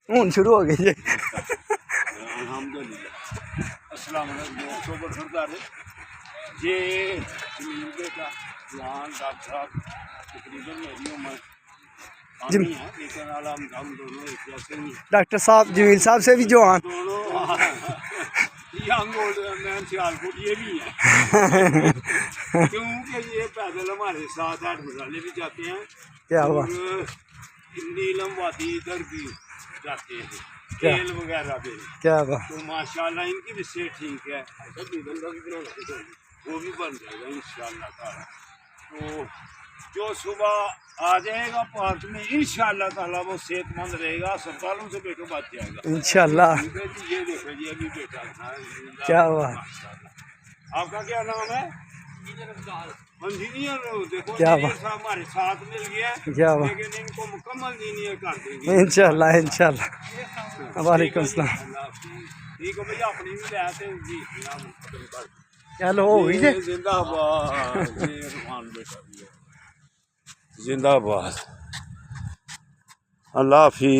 हूँ शुरू हो गई जी। अस्सलाम वालेकुम अक्टूबर सरदार ये जमीन के का जवान डॉक्टर साहब तकरीबन मेरी उम्र कम ही है लेकिन हम दोनों एक जैसे ही डॉक्टर साहब जमील साहब से भी जवान दोनों यंग ओल्ड मैन सियालकोट ये भी है क्योंकि ये पैदल हमारे साथ 8 मसाले भी जाते हैं। क्या हुआ नीलम वादी इधर भी जाते हैं खेल वगैरह पे। क्या हुआ तो माशाल्लाह इनकी भी सेहत ठीक है वो भी बन जाएगा इंशाल्लाह ताला। तो जो सुबह आ जाएगा पार्क में इंशाल्लाह ताला वो सेहतमंद रहेगा, अस्पतालों से बेटो बच जाएगा इंशाल्लाह। ये देखो जी अभी बेटा क्या हुआ आपका क्या नाम है? इंजीनियर। देखो क्या साहब हमारे साथ मिल गया क्या हुआ लेकिन इनको मुकम्मल इंजीनियर कर देंगे इंशाल्लाह इंशाल्लाह। वालेकुम सलाम। ठीक है भैया अपनी भी लेते हैं जी चलो हो गई जी। जिंदाबाद जिंदाबाद अल्लाह हाफिज़।